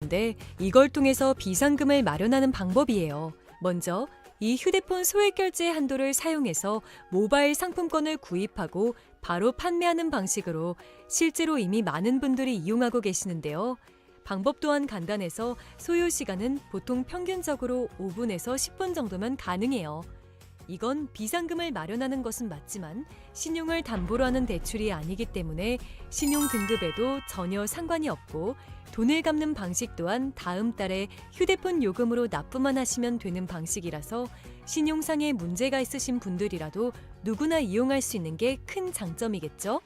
있는데 이걸 통해서 비상금을 마련하는 방법이에요. 먼저 이 휴대폰 소액결제 한도를 사용해서 모바일 상품권을 구입하고 바로 판매하는 방식으로 실제로 이미 많은 분들이 이용하고 계시는데요. 방법 또한 간단해서 소요 시간은 보통 평균적으로 5분에서 10분 정도면 가능해요. 이건 비상금을 마련하는 것은 맞지만 신용을 담보로 하는 대출이 아니기 때문에 신용 등급에도 전혀 상관이 없고 돈을 갚는 방식 또한 다음 달에 휴대폰 요금으로 납부만 하시면 되는 방식이라서 신용상에 문제가 있으신 분들이라도 누구나 이용할 수 있는 게 큰 장점이겠죠?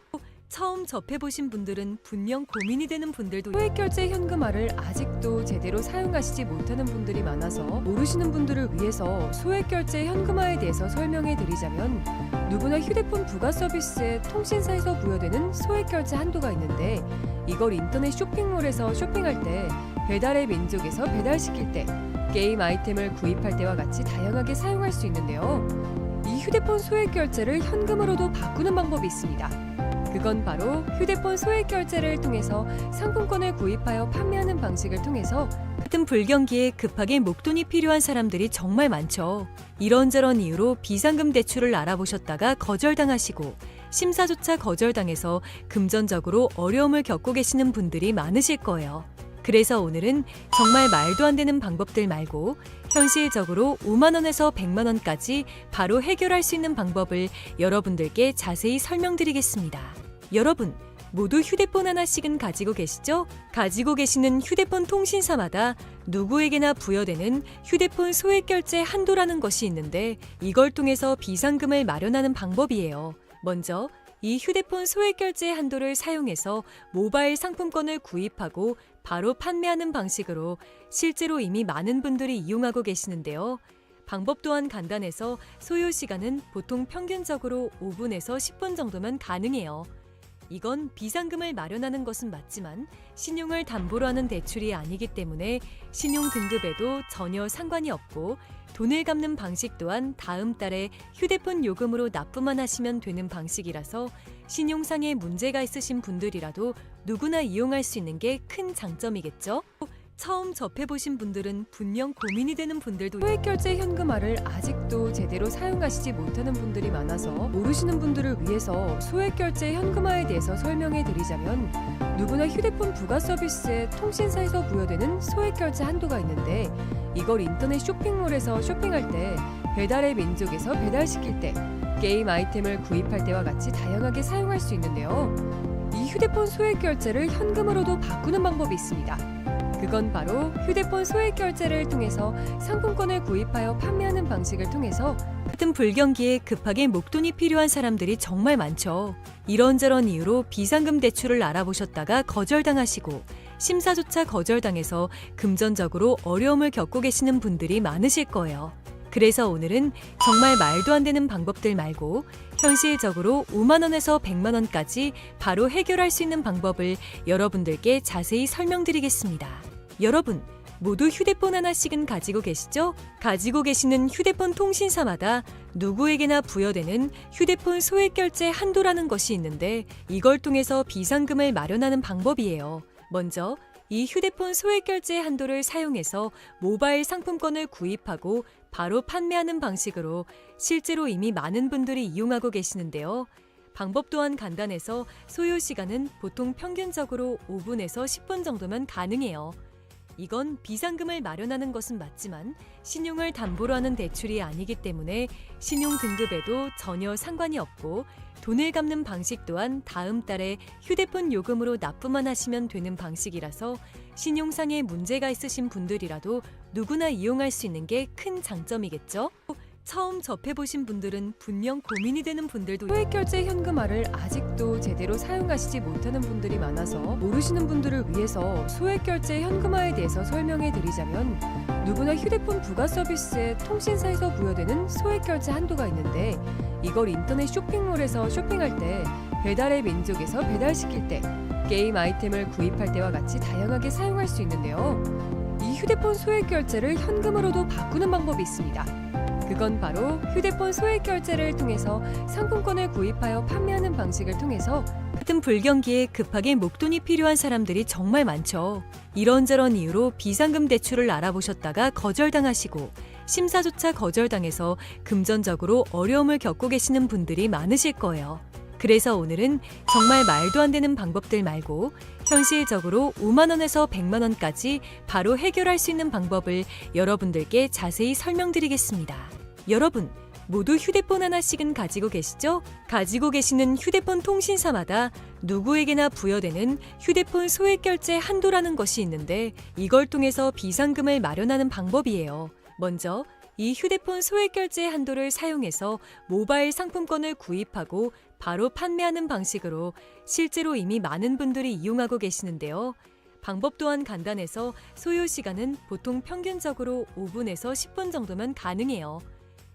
처음 접해보신 분들은 분명 고민이 되는 분들도 소액결제 현금화를 아직도 제대로 사용하시지 못하는 분들이 많아서 모르시는 분들을 위해서 소액결제 현금화에 대해서 설명해 드리자면 누구나 휴대폰 부가 서비스에 통신사에서 부여되는 소액결제 한도가 있는데 이걸 인터넷 쇼핑몰에서 쇼핑할 때 배달의 민족에서 배달시킬 때 게임 아이템을 구입할 때와 같이 다양하게 사용할 수 있는데요. 이 휴대폰 소액결제를 현금으로도 바꾸는 방법이 있습니다. 그건 바로 휴대폰 소액결제를 통해서 상품권을 구입하여 판매하는 방식을 통해서 같은 불경기에 급하게 목돈이 필요한 사람들이 정말 많죠. 이런저런 이유로 비상금 대출을 알아보셨다가 거절당하시고 심사조차 거절당해서 금전적으로 어려움을 겪고 계시는 분들이 많으실 거예요. 그래서 오늘은 정말 말도 안 되는 방법들 말고 현실적으로 5만 원에서 100만 원까지 바로 해결할 수 있는 방법을 여러분들께 자세히 설명드리겠습니다. 여러분, 모두 휴대폰 하나씩은 가지고 계시죠? 가지고 계시는 휴대폰 통신사마다 누구에게나 부여되는 휴대폰 소액결제 한도라는 것이 있는데 이걸 통해서 비상금을 마련하는 방법이에요. 먼저 이 휴대폰 소액결제 한도를 사용해서 모바일 상품권을 구입하고 바로 판매하는 방식으로 실제로 이미 많은 분들이 이용하고 계시는데요. 방법 또한 간단해서 소요 시간은 보통 평균적으로 5분에서 10분 정도면 가능해요. 이건 비상금을 마련하는 것은 맞지만 신용을 담보로 하는 대출이 아니기 때문에 신용 등급에도 전혀 상관이 없고 돈을 갚는 방식 또한 다음 달에 휴대폰 요금으로 납부만 하시면 되는 방식이라서 신용상에 문제가 있으신 분들이라도 누구나 이용할 수 있는 게 큰 장점이겠죠? 처음 접해보신 분들은 분명 고민이 되는 분들도 소액결제 현금화를 아직도 제대로 사용하시지 못하는 분들이 많아서 모르시는 분들을 위해서 소액결제 현금화에 대해서 설명해 드리자면 누구나 휴대폰 부가 서비스에 통신사에서 부여되는 소액결제 한도가 있는데 이걸 인터넷 쇼핑몰에서 쇼핑할 때 배달의 민족에서 배달시킬 때 게임 아이템을 구입할 때와 같이 다양하게 사용할 수 있는데요. 이 휴대폰 소액결제를 현금으로도 바꾸는 방법이 있습니다. 그건 바로 휴대폰 소액결제를 통해서 상품권을 구입하여 판매하는 방식을 통해서 같은 불경기에 급하게 목돈이 필요한 사람들이 정말 많죠. 이런저런 이유로 비상금 대출을 알아보셨다가 거절당하시고 심사조차 거절당해서 금전적으로 어려움을 겪고 계시는 분들이 많으실 거예요. 그래서 오늘은 정말 말도 안 되는 방법들 말고 현실적으로 5만 원에서 100만 원까지 바로 해결할 수 있는 방법을 여러분들께 자세히 설명드리겠습니다. 여러분, 모두 휴대폰 하나씩은 가지고 계시죠? 가지고 계시는 휴대폰 통신사마다 누구에게나 부여되는 휴대폰 소액결제 한도라는 것이 있는데 이걸 통해서 비상금을 마련하는 방법이에요. 먼저 이 휴대폰 소액결제 한도를 사용해서 모바일 상품권을 구입하고 바로 판매하는 방식으로 실제로 이미 많은 분들이 이용하고 계시는데요. 방법 또한 간단해서 소요 시간은 보통 평균적으로 5분에서 10분 정도면 가능해요. 이건 비상금을 마련하는 것은 맞지만 신용을 담보로 하는 대출이 아니기 때문에 신용 등급에도 전혀 상관이 없고 돈을 갚는 방식 또한 다음 달에 휴대폰 요금으로 납부만 하시면 되는 방식이라서 신용상에 문제가 있으신 분들이라도 누구나 이용할 수 있는 게 큰 장점이겠죠? 처음 접해보신 분들은 분명 고민이 되는 분들도 소액결제 현금화를 아직도 제대로 사용하시지 못하는 분들이 많아서 모르시는 분들을 위해서 소액결제 현금화에 대해서 설명해 드리자면 누구나 휴대폰 부가 서비스에 통신사에서 부여되는 소액결제 한도가 있는데 이걸 인터넷 쇼핑몰에서 쇼핑할 때 배달의 민족에서 배달시킬 때 게임 아이템을 구입할 때와 같이 다양하게 사용할 수 있는데요. 이 휴대폰 소액결제를 현금으로도 바꾸는 방법이 있습니다. 그건 바로 휴대폰 소액 결제를 통해서 상품권을 구입하여 판매하는 방식을 통해서 같은 불경기에 급하게 목돈이 필요한 사람들이 정말 많죠. 이런저런 이유로 비상금 대출을 알아보셨다가 거절당하시고 심사조차 거절당해서 금전적으로 어려움을 겪고 계시는 분들이 많으실 거예요. 그래서 오늘은 정말 말도 안 되는 방법들 말고 현실적으로 5만 원에서 100만 원까지 바로 해결할 수 있는 방법을 여러분들께 자세히 설명드리겠습니다. 여러분, 모두 휴대폰 하나씩은 가지고 계시죠? 가지고 계시는 휴대폰 통신사마다 누구에게나 부여되는 휴대폰 소액 결제 한도라는 것이 있는데 이걸 통해서 비상금을 마련하는 방법이에요. 먼저 이 휴대폰 소액 결제 한도를 사용해서 모바일 상품권을 구입하고 바로 판매하는 방식으로 실제로 이미 많은 분들이 이용하고 계시는데요. 방법 또한 간단해서 소요 시간은 보통 평균적으로 5분에서 10분 정도면 가능해요.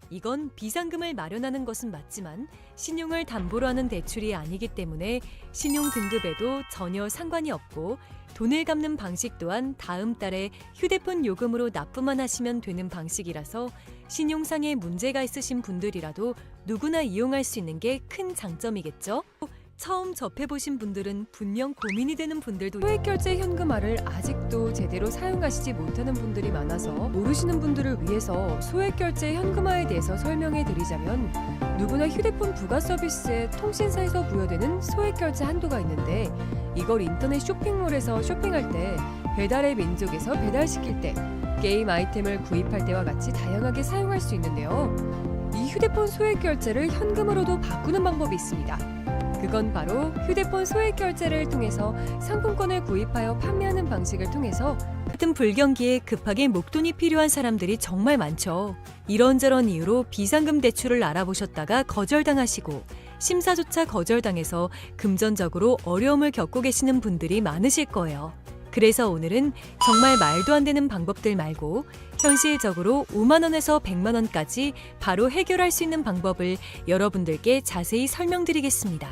이건 비상금을 마련하는 것은 맞지만 신용을 담보로 하는 대출이 아니기 때문에 신용 등급에도 전혀 상관이 없고 돈을 갚는 방식 또한 다음 달에 휴대폰 요금으로 납부만 하시면 되는 방식이라서 신용상의 문제가 있으신 분들이라도 누구나 이용할 수 있는 게 큰 장점이겠죠? 처음 접해보신 분들은 분명 고민이 되는 분들도 소액결제 현금화를 아직도 제대로 사용하시지 못하는 분들이 많아서 모르시는 분들을 위해서 소액결제 현금화에 대해서 설명해 드리자면 누구나 휴대폰 부가 서비스에 통신사에서 부여되는 소액결제 한도가 있는데 이걸 인터넷 쇼핑몰에서 쇼핑할 때 배달의 민족에서 배달시킬 때 게임 아이템을 구입할 때와 같이 다양하게 사용할 수 있는데요. 이 휴대폰 소액결제를 현금으로도 바꾸는 방법이 있습니다. 그건 바로 휴대폰 소액 결제를 통해서 상품권을 구입하여 판매하는 방식을 통해서 같은 불경기에 급하게 목돈이 필요한 사람들이 정말 많죠. 이런저런 이유로 비상금 대출을 알아보셨다가 거절당하시고 심사조차 거절당해서 금전적으로 어려움을 겪고 계시는 분들이 많으실 거예요. 그래서 오늘은 정말 말도 안 되는 방법들 말고 현실적으로 5만 원에서 100만 원까지 바로 해결할 수 있는 방법을 여러분들께 자세히 설명드리겠습니다.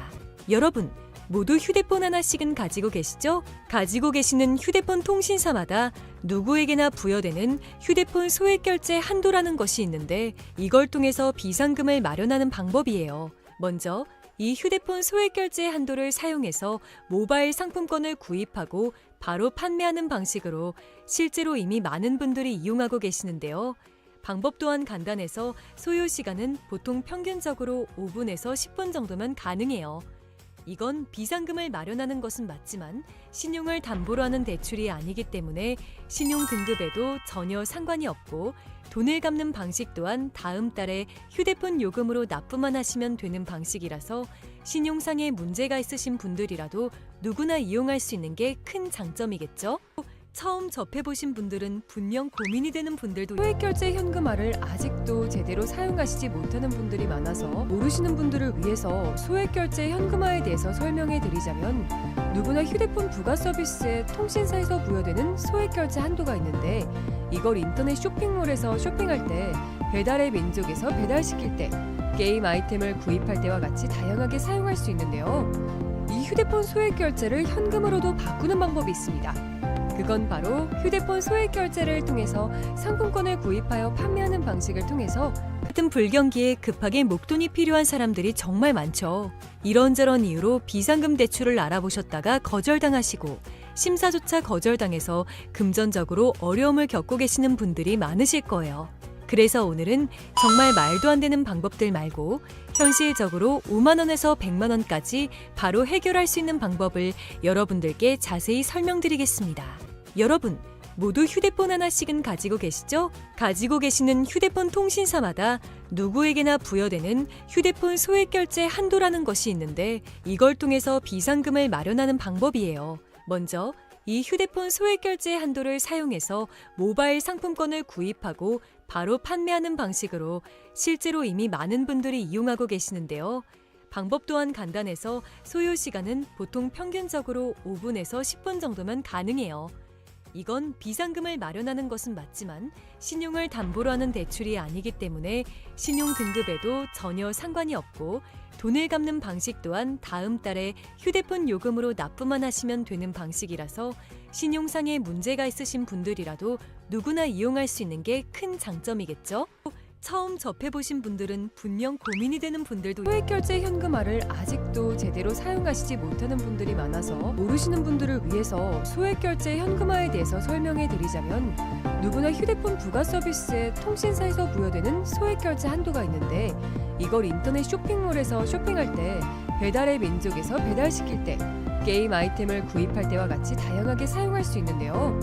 여러분, 모두 휴대폰 하나씩은 가지고 계시죠? 가지고 계시는 휴대폰 통신사마다 누구에게나 부여되는 휴대폰 소액 결제 한도라는 것이 있는데 이걸 통해서 비상금을 마련하는 방법이에요. 먼저 이 휴대폰 소액 결제 한도를 사용해서 모바일 상품권을 구입하고 바로 판매하는 방식으로 실제로 이미 많은 분들이 이용하고 계시는데요. 방법 또한 간단해서 소요 시간은 보통 평균적으로 5분에서 10분 정도면 가능해요. 이건 비상금을 마련하는 것은 맞지만 신용을 담보로 하는 대출이 아니기 때문에 신용 등급에도 전혀 상관이 없고 돈을 갚는 방식 또한 다음 달에 휴대폰 요금으로 납부만 하시면 되는 방식이라서 신용상의 문제가 있으신 분들이라도 누구나 이용할 수 있는 게 큰 장점이겠죠? 처음 접해보신 분들은 분명 고민이 되는 분들도 소액결제 현금화를 아직도 제대로 사용하시지 못하는 분들이 많아서 모르시는 분들을 위해서 소액결제 현금화에 대해서 설명해 드리자면 누구나 휴대폰 부가 서비스에 통신사에서 부여되는 소액결제 한도가 있는데 이걸 인터넷 쇼핑몰에서 쇼핑할 때 배달의 민족에서 배달시킬 때 게임 아이템을 구입할 때와 같이 다양하게 사용할 수 있는데요. 이 휴대폰 소액결제를 현금으로도 바꾸는 방법이 있습니다. 그건 바로 휴대폰 소액 결제를 통해서 상품권을 구입하여 판매하는 방식을 통해서 같은 불경기에 급하게 목돈이 필요한 사람들이 정말 많죠. 이런저런 이유로 비상금 대출을 알아보셨다가 거절당하시고 심사조차 거절당해서 금전적으로 어려움을 겪고 계시는 분들이 많으실 거예요. 그래서 오늘은 정말 말도 안 되는 방법들 말고 현실적으로 5만 원에서 100만 원까지 바로 해결할 수 있는 방법을 여러분들께 자세히 설명드리겠습니다. 여러분, 모두 휴대폰 하나씩은 가지고 계시죠? 가지고 계시는 휴대폰 통신사마다 누구에게나 부여되는 휴대폰 소액 결제 한도라는 것이 있는데 이걸 통해서 비상금을 마련하는 방법이에요. 먼저 이 휴대폰 소액 결제 한도를 사용해서 모바일 상품권을 구입하고 바로 판매하는 방식으로 실제로 이미 많은 분들이 이용하고 계시는데요. 방법 또한 간단해서 소요 시간은 보통 평균적으로 5분에서 10분 정도면 가능해요. 이건 비상금을 마련하는 것은 맞지만 신용을 담보로 하는 대출이 아니기 때문에 신용 등급에도 전혀 상관이 없고 돈을 갚는 방식 또한 다음 달에 휴대폰 요금으로 납부만 하시면 되는 방식이라서 신용상의 문제가 있으신 분들이라도 누구나 이용할 수 있는 게 큰 장점이겠죠? 처음 접해보신 분들은 분명 고민이 되는 분들도 소액결제 현금화를 아직도 제대로 사용하시지 못하는 분들이 많아서 모르시는 분들을 위해서 소액결제 현금화에 대해서 설명해 드리자면 누구나 휴대폰 부가 서비스에 통신사에서 부여되는 소액결제 한도가 있는데 이걸 인터넷 쇼핑몰에서 쇼핑할 때 배달의 민족에서 배달시킬 때 게임 아이템을 구입할 때와 같이 다양하게 사용할 수 있는데요.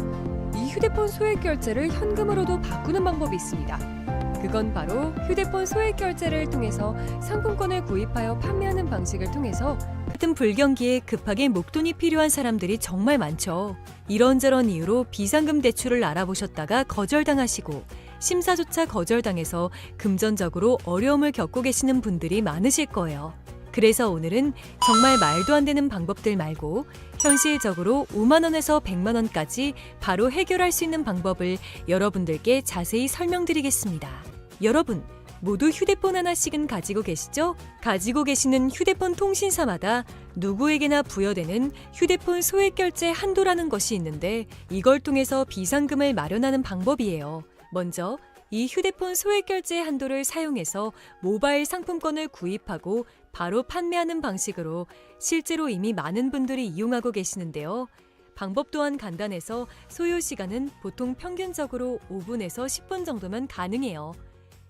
이 휴대폰 소액결제를 현금으로도 바꾸는 방법이 있습니다. 그건 바로 휴대폰 소액결제를 통해서 상품권을 구입하여 판매하는 방식을 통해서 같은 불경기에 급하게 목돈이 필요한 사람들이 정말 많죠. 이런저런 이유로 비상금 대출을 알아보셨다가 거절당하시고 심사조차 거절당해서 금전적으로 어려움을 겪고 계시는 분들이 많으실 거예요. 그래서 오늘은 정말 말도 안 되는 방법들 말고 현실적으로 5만 원에서 100만 원까지 바로 해결할 수 있는 방법을 여러분들께 자세히 설명드리겠습니다. 여러분, 모두 휴대폰 하나씩은 가지고 계시죠? 가지고 계시는 휴대폰 통신사마다 누구에게나 부여되는 휴대폰 소액결제 한도라는 것이 있는데 이걸 통해서 비상금을 마련하는 방법이에요. 먼저 이 휴대폰 소액결제 한도를 사용해서 모바일 상품권을 구입하고 바로 판매하는 방식으로 실제로 이미 많은 분들이 이용하고 계시는데요. 방법 또한 간단해서 소요 시간은 보통 평균적으로 5분에서 10분 정도면 가능해요.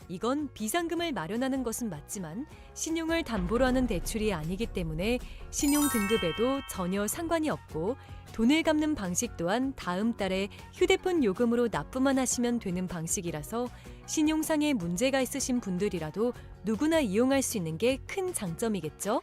이건 비상금을 마련하는 것은 맞지만 신용을 담보로 하는 대출이 아니기 때문에 신용 등급에도 전혀 상관이 없고 돈을 갚는 방식 또한 다음 달에 휴대폰 요금으로 납부만 하시면 되는 방식이라서 신용상의 문제가 있으신 분들이라도 누구나 이용할 수 있는 게 큰 장점이겠죠?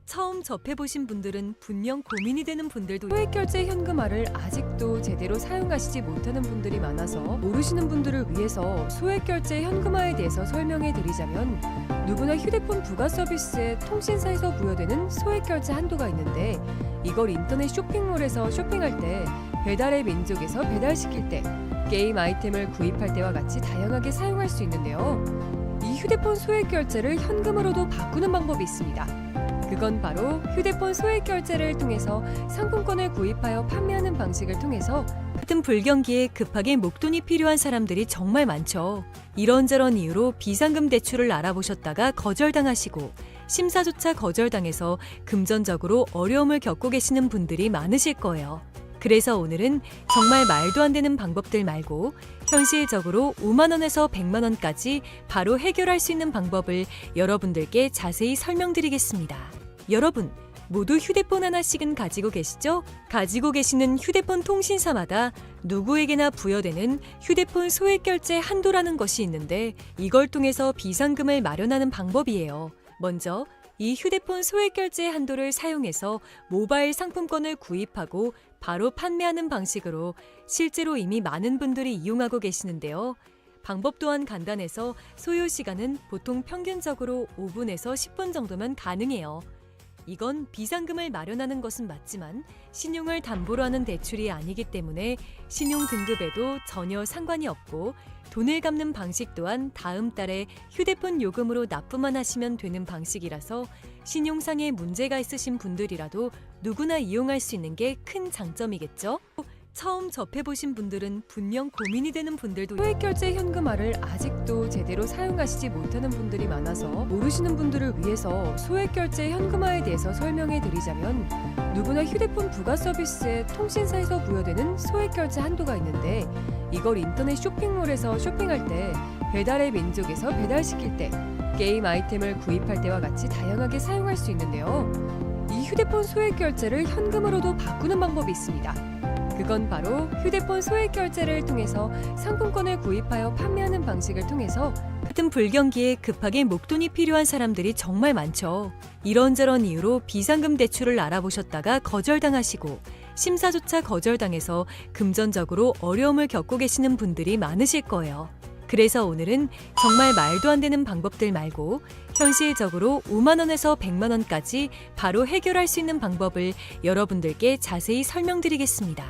처음 접해보신 분들은 분명 고민이 되는 분들도 소액결제 현금화를 아직도 제대로 사용하시지 못하는 분들이 많아서 모르시는 분들을 위해서 소액결제 현금화에 대해서 설명해 드리자면 누구나 휴대폰 부가 서비스에 통신사에서 부여되는 소액결제 한도가 있는데 이걸 인터넷 쇼핑몰에서 쇼핑할 때 배달의 민족에서 배달시킬 때 게임 아이템을 구입할 때와 같이 다양하게 사용할 수 있는데요. 이 휴대폰 소액결제를 현금으로도 바꾸는 방법이 있습니다. 그건 바로 휴대폰 소액결제를 통해서 상품권을 구입하여 판매하는 방식을 통해서 같은 불경기에 급하게 목돈이 필요한 사람들이 정말 많죠. 이런저런 이유로 비상금 대출을 알아보셨다가 거절당하시고 심사조차 거절당해서 금전적으로 어려움을 겪고 계시는 분들이 많으실 거예요. 그래서 오늘은 정말 말도 안 되는 방법들 말고 현실적으로 5만 원에서 100만 원까지 바로 해결할 수 있는 방법을 여러분들께 자세히 설명드리겠습니다. 여러분, 모두 휴대폰 하나씩은 가지고 계시죠? 가지고 계시는 휴대폰 통신사마다 누구에게나 부여되는 휴대폰 소액결제 한도라는 것이 있는데 이걸 통해서 비상금을 마련하는 방법이에요. 먼저 이 휴대폰 소액결제 한도를 사용해서 모바일 상품권을 구입하고 바로 판매하는 방식으로 실제로 이미 많은 분들이 이용하고 계시는데요. 방법 또한 간단해서 소요 시간은 보통 평균적으로 5분에서 10분 정도면 가능해요. 이건 비상금을 마련하는 것은 맞지만 신용을 담보로 하는 대출이 아니기 때문에 신용 등급에도 전혀 상관이 없고 돈을 갚는 방식 또한 다음 달에 휴대폰 요금으로 납부만 하시면 되는 방식이라서 신용상의 문제가 있으신 분들이라도 누구나 이용할 수 있는 게 큰 장점이겠죠? 처음 접해보신 분들은 분명 고민이 되는 분들도 소액결제 현금화를 아직도 제대로 사용하시지 못하는 분들이 많아서 모르시는 분들을 위해서 소액결제 현금화에 대해서 설명해 드리자면 누구나 휴대폰 부가 서비스에 통신사에서 부여되는 소액결제 한도가 있는데 이걸 인터넷 쇼핑몰에서 쇼핑할 때 배달의 민족에서 배달시킬 때 게임 아이템을 구입할 때와 같이 다양하게 사용할 수 있는데요. 이 휴대폰 소액결제를 현금으로도 바꾸는 방법이 있습니다. 그건 바로 휴대폰 소액결제를 통해서 상품권을 구입하여 판매하는 방식을 통해서 같은 불경기에 급하게 목돈이 필요한 사람들이 정말 많죠. 이런저런 이유로 비상금 대출을 알아보셨다가 거절당하시고 심사조차 거절당해서 금전적으로 어려움을 겪고 계시는 분들이 많으실 거예요. 그래서 오늘은 정말 말도 안 되는 방법들 말고 현실적으로 5만 원에서 100만 원까지 바로 해결할 수 있는 방법을 여러분들께 자세히 설명드리겠습니다.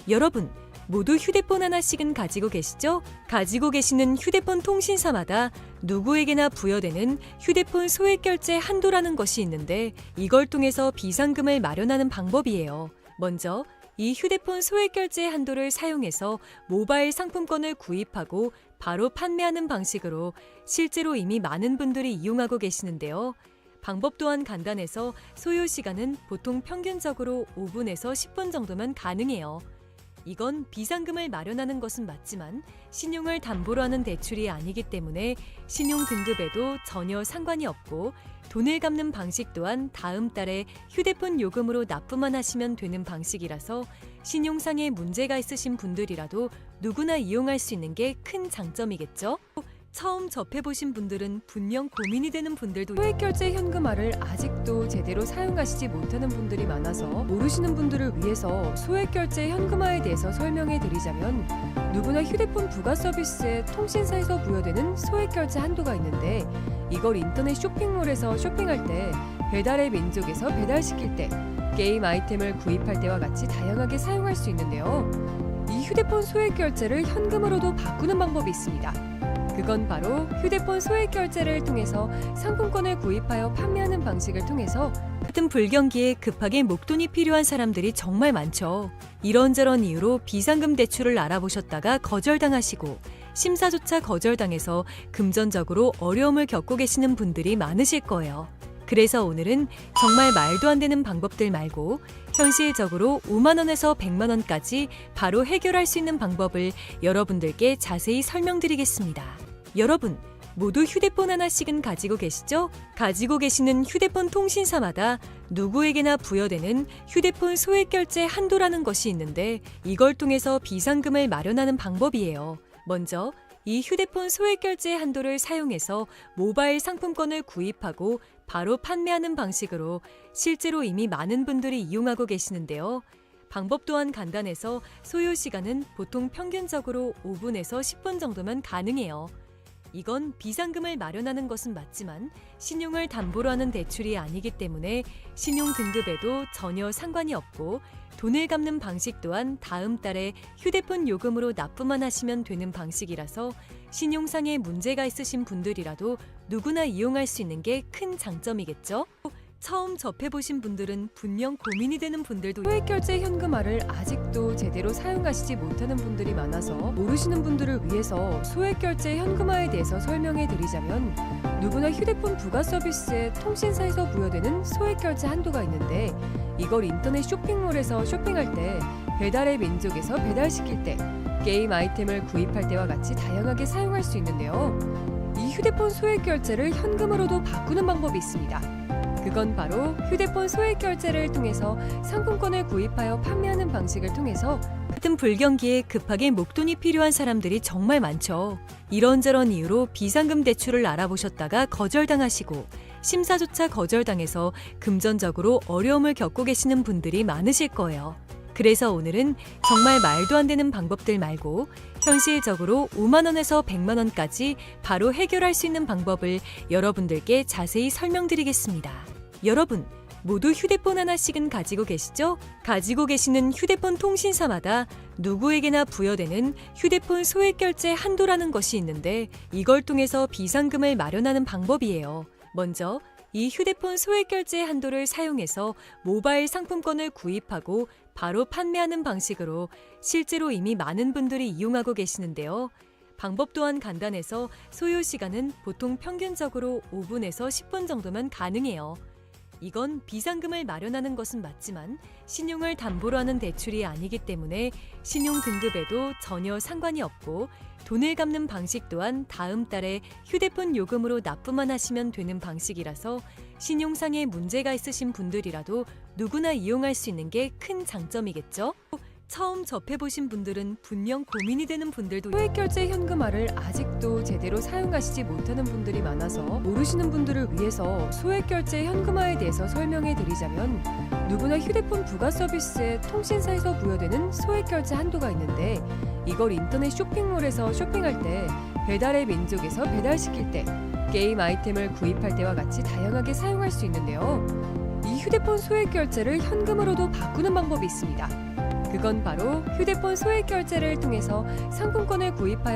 여러분, 모두 휴대폰 하나씩은 가지고 계시죠? 가지고 계시는 휴대폰 통신사마다 누구에게나 부여되는 휴대폰 소액결제 한도라는 것이 있는데 이걸 통해서 비상금을 마련하는 방법이에요. 먼저 이 휴대폰 소액결제 한도를 사용해서 모바일 상품권을 구입하고 바로 판매하는 방식으로 실제로 이미 많은 분들이 이용하고 계시는데요. 방법 또한 간단해서 소요 시간은 보통 평균적으로 5분에서 10분 정도면 가능해요. 이건 비상금을 마련하는 것은 맞지만 신용을 담보로 하는 대출이 아니기 때문에 신용 등급에도 전혀 상관이 없고 돈을 갚는 방식 또한 다음 달에 휴대폰 요금으로 납부만 하시면 되는 방식이라서 신용상의 문제가 있으신 분들이라도 누구나 이용할 수 있는 게 큰 장점이겠죠? 처음 접해보신 분들은 분명 고민이 되는 분들도 소액결제 현금화를 아직도 제대로 사용하시지 못하는 분들이 많아서 모르시는 분들을 위해서 소액결제 현금화에 대해서 설명해 드리자면 누구나 휴대폰 부가 서비스에 통신사에서 부여되는 소액결제 한도가 있는데 이걸 인터넷 쇼핑몰에서 쇼핑할 때 배달의 민족에서 배달시킬 때 게임 아이템을 구입할 때와 같이 다양하게 사용할 수 있는데요. 이 휴대폰 소액결제를 현금으로도 바꾸는 방법이 있습니다. 그건 바로 휴대폰 소액결제를 통해서 상품권을 구입하여 판매하는 방식을 통해서 같은 불경기에 급하게 목돈이 필요한 사람들이 정말 많죠. 이런저런 이유로 비상금 대출을 알아보셨다가 거절당하시고 심사조차 거절당해서 금전적으로 어려움을 겪고 계시는 분들이 많으실 거예요. 그래서 오늘은 정말 말도 안 되는 방법들 말고 현실적으로 5만 원에서 100만 원까지 바로 해결할 수 있는 방법을 여러분들께 자세히 설명드리겠습니다. 여러분, 모두 휴대폰 하나씩은 가지고 계시죠? 가지고 계시는 휴대폰 통신사마다 누구에게나 부여되는 휴대폰 소액결제 한도라는 것이 있는데 이걸 통해서 비상금을 마련하는 방법이에요. 먼저 이 휴대폰 소액결제 한도를 사용해서 모바일 상품권을 구입하고 바로 판매하는 방식으로 실제로 이미 많은 분들이 이용하고 계시는데요. 방법 또한 간단해서 소요 시간은 보통 평균적으로 5분에서 10분 정도면 가능해요. 이건 비상금을 마련하는 것은 맞지만 신용을 담보로 하는 대출이 아니기 때문에 신용 등급에도 전혀 상관이 없고 돈을 갚는 방식 또한 다음 달에 휴대폰 요금으로 납부만 하시면 되는 방식이라서 신용상의 문제가 있으신 분들이라도 누구나 이용할 수 있는 게 큰 장점이겠죠? 처음 접해보신 분들은 분명 고민이 되는 분들도 소액결제 현금화를 아직도 제대로 사용하시지 못하는 분들이 많아서 모르시는 분들을 위해서 소액결제 현금화에 대해서 설명해 드리자면 누구나 휴대폰 부가 서비스에 통신사에서 부여되는 소액결제 한도가 있는데 이걸 인터넷 쇼핑몰에서 쇼핑할 때 배달의 민족에서 배달시킬 때 게임 아이템을 구입할 때와 같이 다양하게 사용할 수 있는데요. 이 휴대폰 소액결제를 현금으로도 바꾸는 방법이 있습니다. 그건 바로 휴대폰 소액결제를 통해서 상품권을 구입하여 판매하는 방식을 통해서 같은 불경기에 급하게 목돈이 필요한 사람들이 정말 많죠. 이런저런 이유로 비상금 대출을 알아보셨다가 거절당하시고 심사조차 거절당해서 금전적으로 어려움을 겪고 계시는 분들이 많으실 거예요. 그래서 오늘은 정말 말도 안 되는 방법들 말고 현실적으로 5만 원에서 100만 원까지 바로 해결할 수 있는 방법을 여러분들께 자세히 설명드리겠습니다. 여러분, 모두 휴대폰 하나씩은 가지고 계시죠? 가지고 계시는 휴대폰 통신사마다 누구에게나 부여되는 휴대폰 소액결제 한도라는 것이 있는데 이걸 통해서 비상금을 마련하는 방법이에요. 먼저 이 휴대폰 소액결제 한도를 사용해서 모바일 상품권을 구입하고 바로 판매하는 방식으로 실제로 이미 많은 분들이 이용하고 계시는데요. 방법 또한 간단해서 소요 시간은 보통 평균적으로 5분에서 10분 정도면 가능해요. 이건 비상금을 마련하는 것은 맞지만 신용을 담보로 하는 대출이 아니기 때문에 신용 등급에도 전혀 상관이 없고 돈을 갚는 방식 또한 다음 달에 휴대폰 요금으로 납부만 하시면 되는 방식이라서 신용상의 문제가 있으신 분들이라도 누구나 이용할 수 있는 게 큰 장점이겠죠? 처음 접해보신 분들은 분명 고민이 되는 분들도 소액결제 현금화를 아직도 제대로 사용하시지 못하는 분들이 많아서 모르시는 분들을 위해서 소액결제 현금화에 대해서 설명해 드리자면 누구나 휴대폰 부가 서비스에 통신사에서 부여되는 소액결제 한도가 있는데 이걸 인터넷 쇼핑몰에서 쇼핑할 때 배달의 민족에서 배달시킬 때 게임 아이템을 구입할 때와 같이 다양하게 사용할 수 있는데요. 이 휴대폰 소액결제를 현금으로도 바꾸는 방법이 있습니다. 그건 바로 휴대폰 소액결제를 통해서 상품권을 구입하여